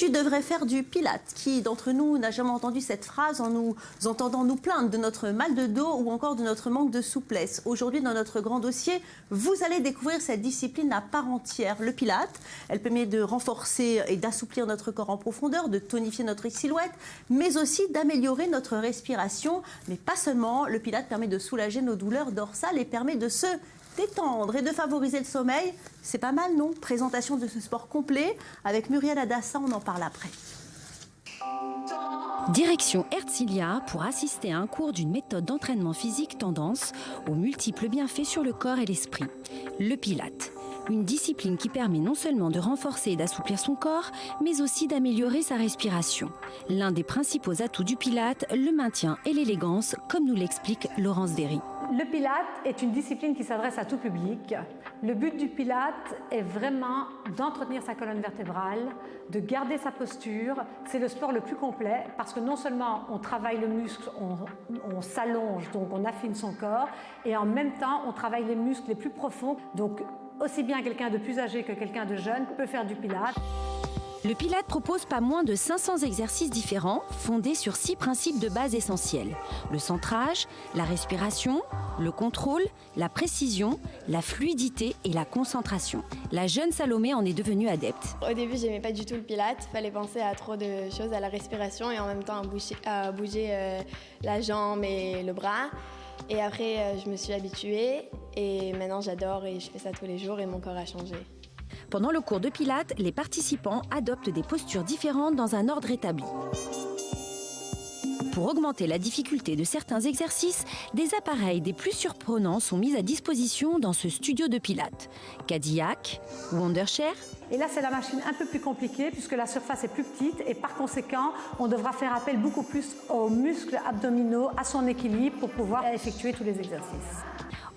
tu devrais faire du Pilates. Qui d'entre nous n'a jamais entendu cette phrase en nous entendant nous plaindre de notre mal de dos ou encore de notre manque de souplesse? Aujourd'hui, dans notre grand dossier, vous allez découvrir cette discipline à part entière, le Pilates. Elle permet de renforcer et d'assouplir notre corps en profondeur, de tonifier notre silhouette, mais aussi d'améliorer notre respiration. Mais pas seulement, le Pilates permet de soulager nos douleurs dorsales et permet de se détendre et de favoriser le sommeil. C'est pas mal, non? Présentation de ce sport complet avec Muriel Adassa, on en parle après. Direction Herzliya pour assister à un cours d'une méthode d'entraînement physique tendance aux multiples bienfaits sur le corps et l'esprit. Le Pilates, une discipline qui permet non seulement de renforcer et d'assouplir son corps, mais aussi d'améliorer sa respiration. L'un des principaux atouts du Pilates, le maintien et l'élégance, comme nous l'explique Laurence Derry. Le Pilates est une discipline qui s'adresse à tout public. Le but du Pilates est vraiment d'entretenir sa colonne vertébrale, de garder sa posture. C'est le sport le plus complet parce que non seulement on travaille le muscle, on s'allonge, donc on affine son corps, et en même temps on travaille les muscles les plus profonds. Donc aussi bien quelqu'un de plus âgé que quelqu'un de jeune peut faire du Pilates. Le Pilates propose pas moins de 500 exercices différents, fondés sur 6 principes de base essentiels. Le centrage, la respiration, le contrôle, la précision, la fluidité et la concentration. La jeune Salomé en est devenue adepte. Au début, j'aimais pas du tout le Pilates. Il fallait penser à trop de choses, à la respiration et en même temps à bouger la jambe et le bras. Et après, je me suis habituée et maintenant j'adore et je fais ça tous les jours et mon corps a changé. Pendant le cours de Pilates, les participants adoptent des postures différentes dans un ordre établi. Pour augmenter la difficulté de certains exercices, des appareils des plus surprenants sont mis à disposition dans ce studio de Pilates. Cadillac, Wonderchair. Et là, c'est la machine un peu plus compliquée puisque la surface est plus petite et par conséquent, on devra faire appel beaucoup plus aux muscles abdominaux, à son équilibre pour pouvoir effectuer tous les exercices.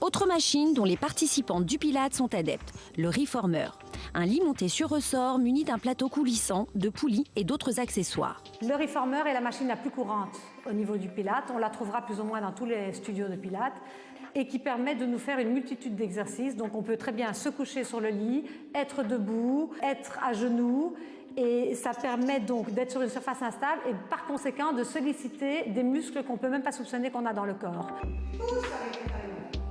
Autre machine dont les participants du Pilates sont adeptes, le Reformer. Un lit monté sur ressort muni d'un plateau coulissant, de poulies et d'autres accessoires. Le Reformer est la machine la plus courante au niveau du Pilates. On la trouvera plus ou moins dans tous les studios de Pilates et qui permet de nous faire une multitude d'exercices. Donc on peut très bien se coucher sur le lit, être debout, être à genoux. Et ça permet donc d'être sur une surface instable et par conséquent de solliciter des muscles qu'on ne peut même pas soupçonner qu'on a dans le corps.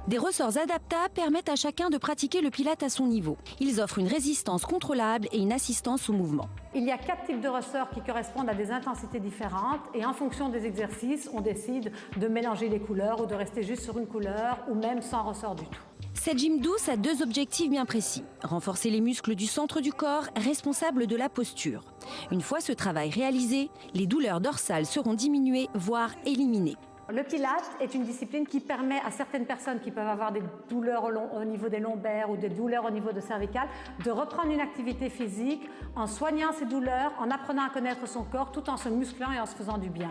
Des ressorts adaptables permettent à chacun de pratiquer le Pilates à son niveau. Ils offrent une résistance contrôlable et une assistance au mouvement. Il y a 4 types de ressorts qui correspondent à des intensités différentes et en fonction des exercices, on décide de mélanger les couleurs ou de rester juste sur une couleur ou même sans ressort du tout. Cette gym douce a 2 objectifs bien précis. Renforcer les muscles du centre du corps, responsables de la posture. Une fois ce travail réalisé, les douleurs dorsales seront diminuées, voire éliminées. Le Pilates est une discipline qui permet à certaines personnes qui peuvent avoir des douleurs au niveau des lombaires ou des douleurs au niveau de cervical de reprendre une activité physique en soignant ces douleurs, en apprenant à connaître son corps tout en se musclant et en se faisant du bien.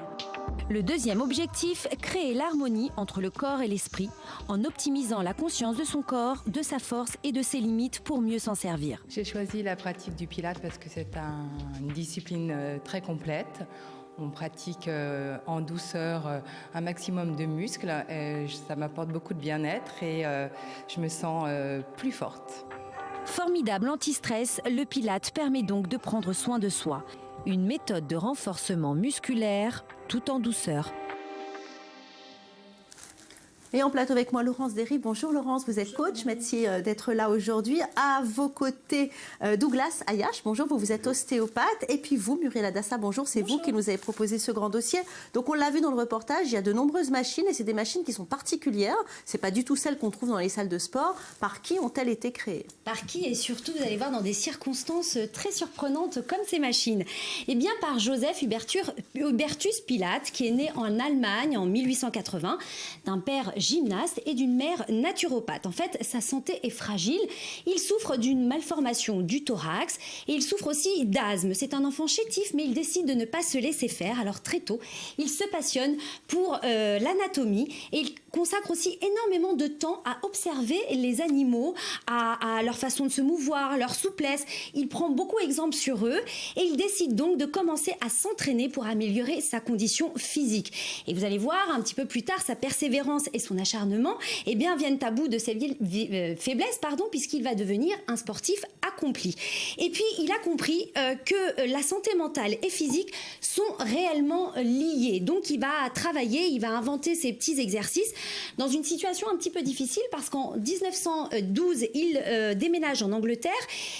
Le deuxième objectif, créer l'harmonie entre le corps et l'esprit en optimisant la conscience de son corps, de sa force et de ses limites pour mieux s'en servir. J'ai choisi la pratique du Pilates parce que c'est une discipline très complète. On pratique en douceur un maximum de muscles. Ça m'apporte beaucoup de bien-être et je me sens plus forte. Formidable anti-stress, le Pilates permet donc de prendre soin de soi. Une méthode de renforcement musculaire tout en douceur. Et en plateau avec moi, Laurence Derry. Bonjour Laurence, vous êtes coach, merci d'être là aujourd'hui. À vos côtés, Douglas Ayache, bonjour, vous êtes ostéopathe. Et puis vous, Muriel Adassa, bonjour, c'est vous qui nous avez proposé ce grand dossier. Donc on l'a vu dans le reportage, il y a de nombreuses machines et c'est des machines qui sont particulières. C'est pas du tout celles qu'on trouve dans les salles de sport. Par qui ont-elles été créées? Par qui et surtout, vous allez voir, dans des circonstances très surprenantes comme ces machines. Eh bien par Joseph Hubertus Pilates, qui est né en Allemagne en 1880, d'un père gymnaste et d'une mère naturopathe. En fait, sa santé est fragile. Il souffre d'une malformation du thorax et il souffre aussi d'asthme. C'est un enfant chétif, mais il décide de ne pas se laisser faire. Alors très tôt, il se passionne pour l'anatomie et il consacre aussi énormément de temps à observer les animaux, à leur façon de se mouvoir, leur souplesse. Il prend beaucoup exemple sur eux et il décide donc de commencer à s'entraîner pour améliorer sa condition physique. Et vous allez voir un petit peu plus tard, sa persévérance et son son acharnement, eh bien, viennent à bout de ses faiblesses, puisqu'il va devenir un sportif accompli. Et puis, il a compris que la santé mentale et physique sont réellement liées. Donc, il va travailler, il va inventer ses petits exercices dans une situation un petit peu difficile, parce qu'en 1912, il déménage en Angleterre.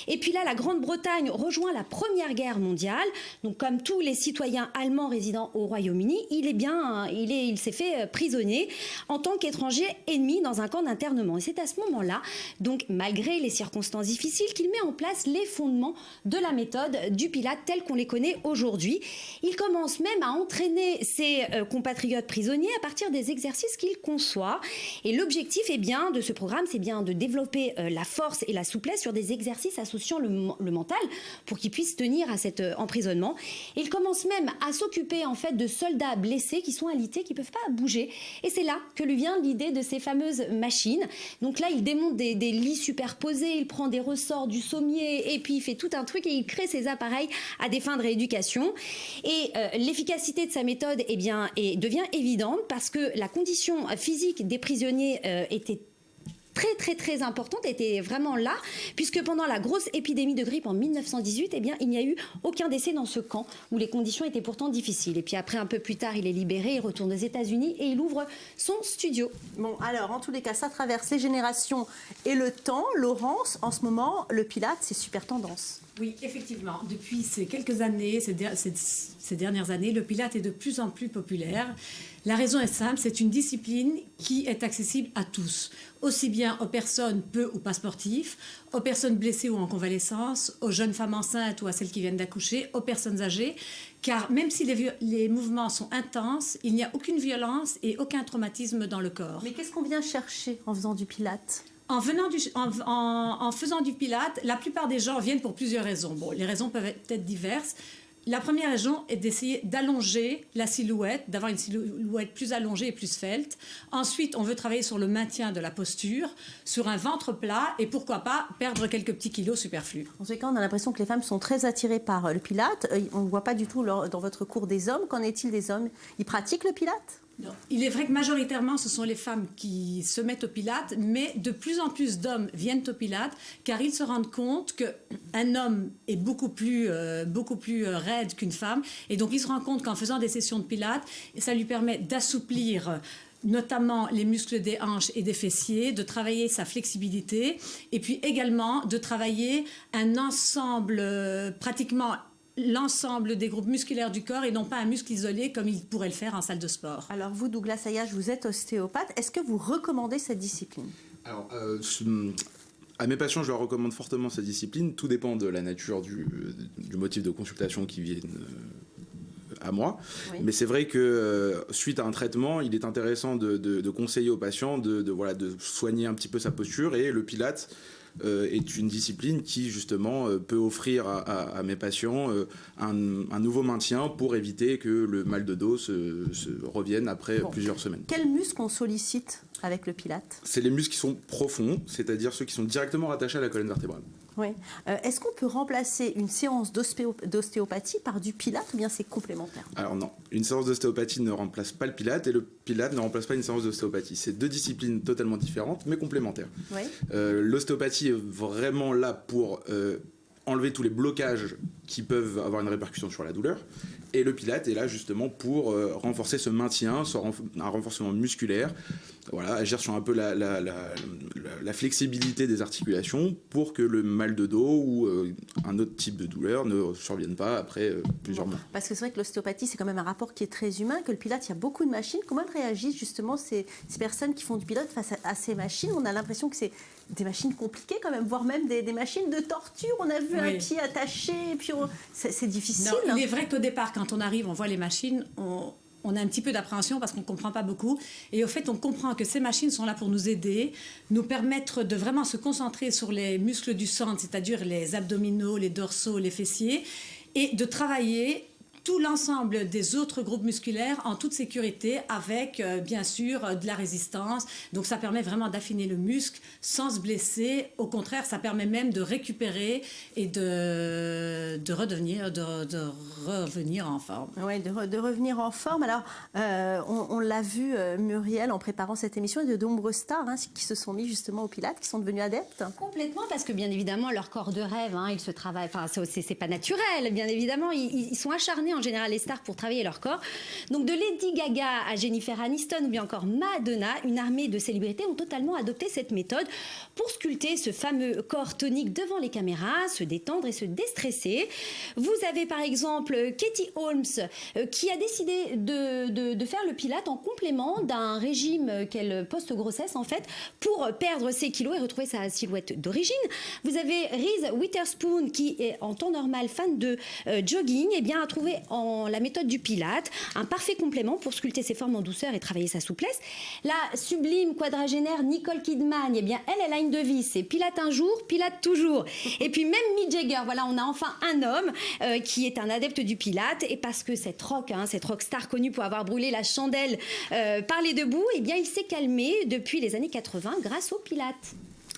Et puis là, la Grande-Bretagne rejoint la Première Guerre mondiale. Donc, comme tous les citoyens allemands résidant au Royaume-Uni, il s'est fait prisonnier en tant qu'étranger ennemi dans un camp d'internement. Et c'est à ce moment-là, donc malgré les circonstances difficiles, qu'il met en place les fondements de la méthode du Pilate telle qu'on les connaît aujourd'hui. Il commence même à entraîner ses compatriotes prisonniers à partir des exercices qu'il conçoit. Et l'objectif de ce programme, c'est bien de développer la force et la souplesse sur des exercices associant le mental pour qu'ils puissent tenir à cet emprisonnement. Et il commence même à s'occuper en fait de soldats blessés qui sont alités, qui ne peuvent pas bouger. Et c'est là que lui vient l'idée de ces fameuses machines. Donc là, il démonte des lits superposés, il prend des ressorts du sommier et puis il fait tout un truc et il crée ces appareils à des fins de rééducation. Et l'efficacité de sa méthode devient évidente parce que la condition physique des prisonniers était très importante, était vraiment là, puisque pendant la grosse épidémie de grippe en 1918, il n'y a eu aucun décès dans ce camp où les conditions étaient pourtant difficiles. Et puis après, un peu plus tard, il est libéré, il retourne aux États-Unis et il ouvre son studio. Bon, alors, en tous les cas, ça traverse les générations et le temps. Laurence, en ce moment, le Pilate, c'est super tendance. Oui, effectivement. Depuis ces quelques années, ces dernières années, le Pilate est de plus en plus populaire. La raison est simple, c'est une discipline qui est accessible à tous, aussi bien aux personnes peu ou pas sportives, aux personnes blessées ou en convalescence, aux jeunes femmes enceintes ou à celles qui viennent d'accoucher, aux personnes âgées, car même si les mouvements sont intenses, il n'y a aucune violence et aucun traumatisme dans le corps. Mais qu'est-ce qu'on vient chercher en faisant du Pilate ? En faisant du Pilate, la plupart des gens viennent pour plusieurs raisons. Bon, les raisons peuvent être diverses. La première raison est d'essayer d'allonger la silhouette, d'avoir une silhouette plus allongée et plus svelte. Ensuite, on veut travailler sur le maintien de la posture, sur un ventre plat et pourquoi pas perdre quelques petits kilos superflus. En ce cas, on a l'impression que les femmes sont très attirées par le Pilate. On ne voit pas du tout dans votre cours des hommes. Qu'en est-il des hommes ? Ils pratiquent le Pilate ? Non. Il est vrai que majoritairement, ce sont les femmes qui se mettent au Pilate, mais de plus en plus d'hommes viennent au Pilate car ils se rendent compte qu'un homme est beaucoup plus raide qu'une femme. Et donc, ils se rendent compte qu'en faisant des sessions de Pilate, ça lui permet d'assouplir notamment les muscles des hanches et des fessiers, de travailler sa flexibilité et puis également de travailler un ensemble pratiquement l'ensemble des groupes musculaires du corps et non pas un muscle isolé comme il pourrait le faire en salle de sport. Alors vous, Douglas Ayache, vous êtes ostéopathe. Est-ce que vous recommandez cette discipline ? Alors, à mes patients, je leur recommande fortement cette discipline. Tout dépend de la nature du motif de consultation qui viennent à moi. Oui. Mais c'est vrai que suite à un traitement, il est intéressant de conseiller aux patients de soigner un petit peu sa posture et le Pilate est une discipline qui justement peut offrir à mes patients un nouveau maintien pour éviter que le mal de dos se revienne après plusieurs semaines. Quels muscles on sollicite avec le Pilate ? C'est les muscles qui sont profonds, c'est-à-dire ceux qui sont directement rattachés à la colonne vertébrale. Oui. Est-ce qu'on peut remplacer une séance d'ostéopathie par du Pilate ou bien c'est complémentaire ? Alors non, une séance d'ostéopathie ne remplace pas le Pilate et le Pilate ne remplace pas une séance d'ostéopathie. C'est deux disciplines totalement différentes mais complémentaires. Oui. L'ostéopathie est vraiment là pour enlever tous les blocages qui peuvent avoir une répercussion sur la douleur. Et le Pilate est là justement pour renforcer ce maintien, un renforcement musculaire, agir sur un peu la flexibilité des articulations pour que le mal de dos ou un autre type de douleur ne survienne pas après plusieurs mois. Parce que c'est vrai que l'ostéopathie, c'est quand même un rapport qui est très humain, que le Pilate, il y a beaucoup de machines. Comment elles réagissent justement ces personnes qui font du Pilate face à ces machines ? On a l'impression que c'est des machines compliquées quand même, voire même des machines de torture. On a vu un pied attaché, et puis c'est difficile. Non, il est vrai qu'au départ, quand on arrive, on voit les machines, on a un petit peu d'appréhension parce qu'on ne comprend pas beaucoup. Et au fait, on comprend que ces machines sont là pour nous aider, nous permettre de vraiment se concentrer sur les muscles du centre, c'est-à-dire les abdominaux, les dorsaux, les fessiers, et de travailler tout l'ensemble des autres groupes musculaires en toute sécurité avec, bien sûr, de la résistance. Donc, ça permet vraiment d'affiner le muscle sans se blesser. Au contraire, ça permet même de récupérer et de revenir en forme. Oui, de revenir en forme. Alors, on l'a vu, Muriel, en préparant cette émission, il y a de nombreuses stars qui se sont mis justement au Pilates, qui sont devenus adeptes. Complètement, parce que bien évidemment, leur corps de rêve, ils se travaillent, enfin, c'est pas naturel, bien évidemment. Ils sont acharnés, en général, les stars, pour travailler leur corps. Donc, de Lady Gaga à Jennifer Aniston ou bien encore Madonna, une armée de célébrités ont totalement adopté cette méthode pour sculpter ce fameux corps tonique devant les caméras, se détendre et se déstresser. Vous avez par exemple Katie Holmes qui a décidé de faire le Pilate en complément d'un régime qu'elle post-grossesse en fait pour perdre ses kilos et retrouver sa silhouette d'origine. Vous avez Reese Witherspoon qui est en temps normal fan de jogging et bien a trouvé en la méthode du Pilate un parfait complément pour sculpter ses formes en douceur et travailler sa souplesse. La sublime quadragénaire Nicole Kidman, eh bien elle a une devise, c'est Pilate un jour, Pilate toujours. Et puis même Mick Jagger, voilà, on a enfin un homme qui est un adepte du Pilate et parce que cette rockstar connue pour avoir brûlé la chandelle par les debout, eh bien il s'est calmé depuis les années 80 grâce au Pilate.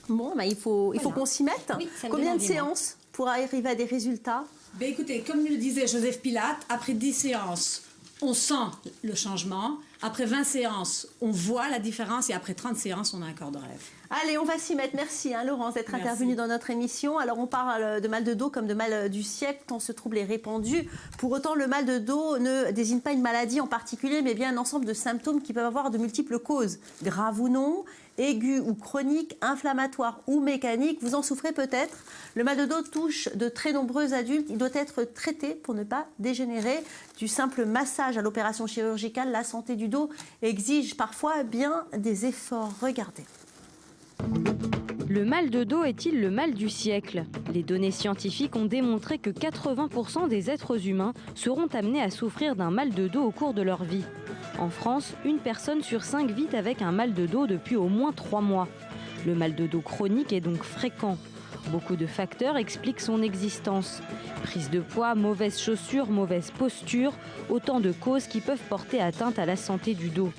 Bon, il faut qu'on s'y mette. Oui, combien de séances pour arriver à des résultats? Écoutez, comme le disait Joseph Pilate, après 10 séances, on sent le changement. Après 20 séances, on voit la différence et après 30 séances, on a un corps de rêve. Allez, on va s'y mettre. Merci Laurence d'être intervenue dans notre émission. Alors on parle de mal de dos comme de mal du siècle tant ce trouble est répandu. Pour autant, le mal de dos ne désigne pas une maladie en particulier, mais bien un ensemble de symptômes qui peuvent avoir de multiples causes, graves ou non, aigus ou chroniques, inflammatoires ou mécaniques. Vous en souffrez peut-être. Le mal de dos touche de très nombreux adultes. Il doit être traité pour ne pas dégénérer. Du simple massage à l'opération chirurgicale, la santé du dos exige parfois bien des efforts. Regardez. Le mal de dos est-il le mal du siècle? Les données scientifiques ont démontré que 80% des êtres humains seront amenés à souffrir d'un mal de dos au cours de leur vie. En France, une personne sur 5 vit avec un mal de dos depuis au moins 3 mois. Le mal de dos chronique est donc fréquent. Beaucoup de facteurs expliquent son existence. Prise de poids, mauvaises chaussures, mauvaise posture, autant de causes qui peuvent porter atteinte à la santé du dos.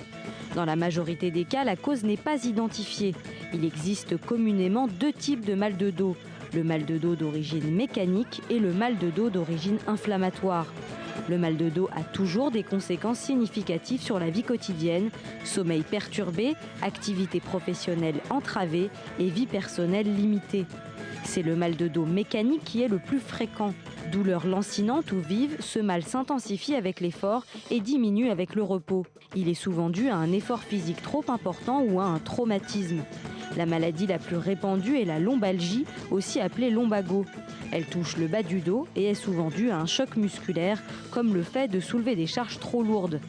Dans la majorité des cas, la cause n'est pas identifiée. Il existe communément 2 types de mal de dos. Le mal de dos d'origine mécanique et le mal de dos d'origine inflammatoire. Le mal de dos a toujours des conséquences significatives sur la vie quotidienne, sommeil perturbé, activité professionnelle entravée et vie personnelle limitée. C'est le mal de dos mécanique qui est le plus fréquent. Douleur lancinante ou vive, ce mal s'intensifie avec l'effort et diminue avec le repos. Il est souvent dû à un effort physique trop important ou à un traumatisme. La maladie la plus répandue est la lombalgie, aussi appelée lombago. Elle touche le bas du dos et est souvent due à un choc musculaire, comme le fait de soulever des charges trop lourdes.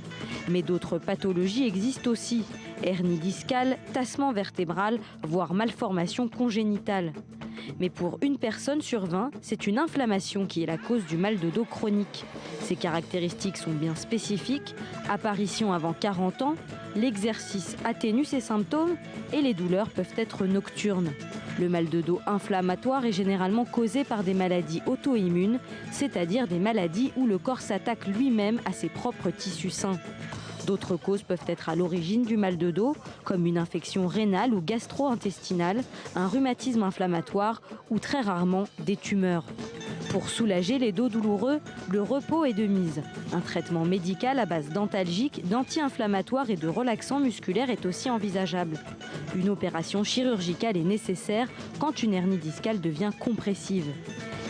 Mais d'autres pathologies existent aussi. Hernie discale, tassement vertébral, voire malformation congénitale. Mais pour une personne sur 20, c'est une inflammation qui est la cause du mal de dos chronique. Ses caractéristiques sont bien spécifiques, apparition avant 40 ans, l'exercice atténue ces symptômes et les douleurs peuvent être nocturnes. Le mal de dos inflammatoire est généralement causé par des maladies auto-immunes, c'est-à-dire des maladies où le corps s'attaque lui-même à ses propres tissus sains. D'autres causes peuvent être à l'origine du mal de dos, comme une infection rénale ou gastro-intestinale, un rhumatisme inflammatoire ou très rarement des tumeurs. Pour soulager les dos douloureux, le repos est de mise. Un traitement médical à base d'antalgiques, d'anti-inflammatoires et de relaxants musculaires est aussi envisageable. Une opération chirurgicale est nécessaire quand une hernie discale devient compressive.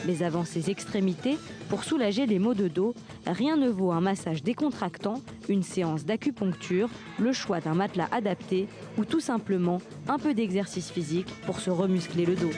Mais avant ces extrémités, pour soulager les maux de dos, rien ne vaut un massage décontractant, une séance d'acupuncture, le choix d'un matelas adapté ou tout simplement un peu d'exercice physique pour se remuscler le dos.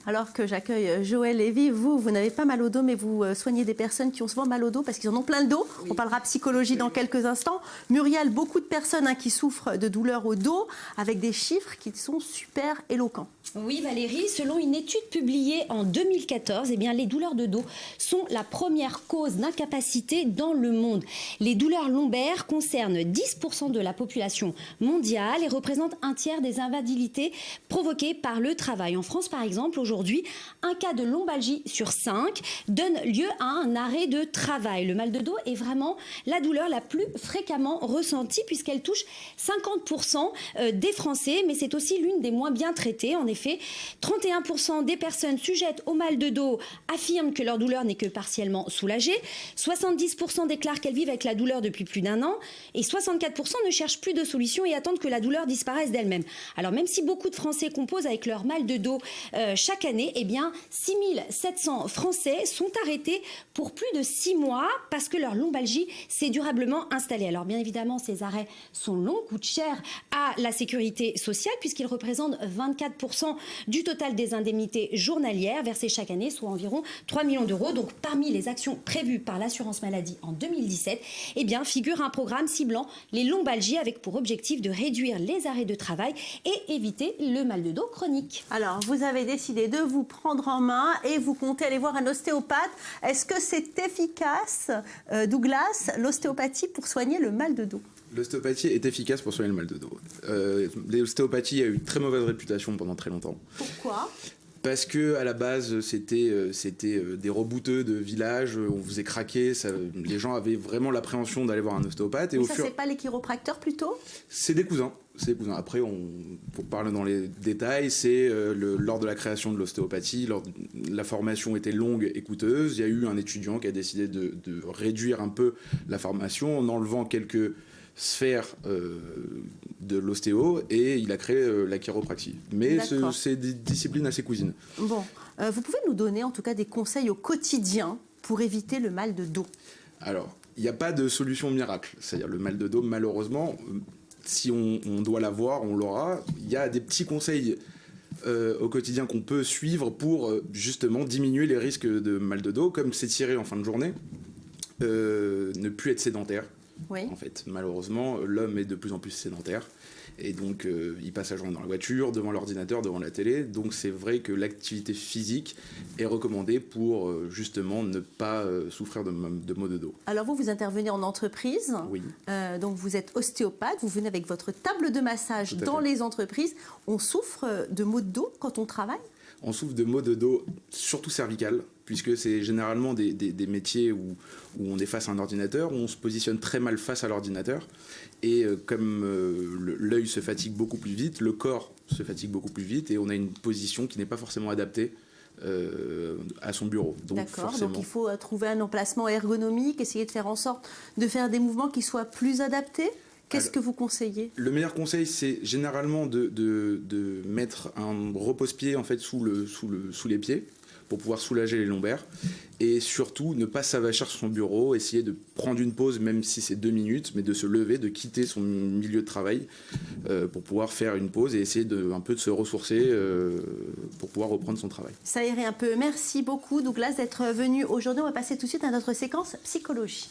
Alors que j'accueille Joël Lévy, vous n'avez pas mal au dos, mais vous soignez des personnes qui ont souvent mal au dos parce qu'ils en ont plein le dos. Oui. On parlera psychologie dans quelques instants. Muriel, beaucoup de personnes qui souffrent de douleurs au dos avec des chiffres qui sont super éloquents. Oui Valérie, selon une étude publiée en 2014, eh bien, les douleurs de dos sont la première cause d'incapacité dans le monde. Les douleurs lombaires concernent 10% de la population mondiale et représentent un tiers des invalidités provoquées par le travail. En France, par exemple, aujourd'hui, aujourd'hui, un cas de lombalgie sur 5 donne lieu à un arrêt de travail. Le mal de dos est vraiment la douleur la plus fréquemment ressentie puisqu'elle touche 50% des Français, mais c'est aussi l'une des moins bien traitées. En effet, 31% des personnes sujettes au mal de dos affirment que leur douleur n'est que partiellement soulagée, 70% déclarent qu'elles vivent avec la douleur depuis plus d'1 an et 64% ne cherchent plus de solution et attendent que la douleur disparaisse d'elle-même. Alors même si beaucoup de Français composent avec leur mal de dos chaque année, eh bien 6700 Français sont arrêtés pour plus de 6 mois parce que leur lombalgie s'est durablement installée. Alors bien évidemment, ces arrêts sont longs, coûtent cher à la sécurité sociale puisqu'ils représentent 24% du total des indemnités journalières versées chaque année, soit environ 3 millions d'euros. Donc parmi les actions prévues par l'assurance maladie en 2017, eh bien, figure un programme ciblant les lombalgies avec pour objectif de réduire les arrêts de travail et éviter le mal de dos chronique. Alors, vous avez décidé de vous prendre en main et vous comptez aller voir un ostéopathe. Est-ce que c'est efficace, Douglas, l'ostéopathie pour soigner le mal de dos? L'ostéopathie est efficace pour soigner le mal de dos. L'ostéopathie a eu une très mauvaise réputation pendant très longtemps. Pourquoi ? Parce que à la base, c'était des rebouteux de village, on faisait craquer, les gens avaient vraiment l'appréhension d'aller voir un ostéopathe. Et mais ça, c'est pas les chiropracteurs plutôt ? C'est des cousins. Après, pour parler dans les détails, c'est lors de la création de l'ostéopathie, la formation était longue et coûteuse. Il y a eu un étudiant qui a décidé de réduire un peu la formation en enlevant quelques sphère de l'ostéo et il a créé la chiropraxie. Mais c'est des disciplines assez cousines. Bon, vous pouvez nous donner en tout cas des conseils au quotidien pour éviter le mal de dos? Alors, il n'y a pas de solution miracle. C'est-à-dire le mal de dos, malheureusement, si on doit l'avoir, on l'aura. Il y a des petits conseils au quotidien qu'on peut suivre pour justement diminuer les risques de mal de dos, comme s'étirer en fin de journée, ne plus être sédentaire. Oui. En fait, malheureusement, l'homme est de plus en plus sédentaire et donc il passe la journée dans la voiture, devant l'ordinateur, devant la télé. Donc c'est vrai que l'activité physique est recommandée pour justement ne pas souffrir de maux de dos. Alors vous intervenez en entreprise. Oui. Donc vous êtes ostéopathe, vous venez avec votre table de massage dans les entreprises. On souffre de maux de dos quand on travaille? On souffre de maux de dos, surtout cervical, puisque c'est généralement des métiers où on est face à un ordinateur, où on se positionne très mal face à l'ordinateur. Et comme l'œil se fatigue beaucoup plus vite, le corps se fatigue beaucoup plus vite, et on a une position qui n'est pas forcément adaptée à son bureau. D'accord, donc il faut trouver un emplacement ergonomique, essayer de faire en sorte de faire des mouvements qui soient plus adaptés. Qu'est-ce que vous conseillez? Le meilleur conseil, c'est généralement de mettre un repose-pied en fait, sous les pieds pour pouvoir soulager les lombaires. Et surtout, ne pas s'avachir sur son bureau, essayer de prendre une pause, même si c'est 2 minutes, mais de se lever, de quitter son milieu de travail pour pouvoir faire une pause et essayer un peu de se ressourcer pour pouvoir reprendre son travail. Ça irait un peu. Merci beaucoup, Douglas, d'être venu aujourd'hui. On va passer tout de suite à notre séquence psychologie.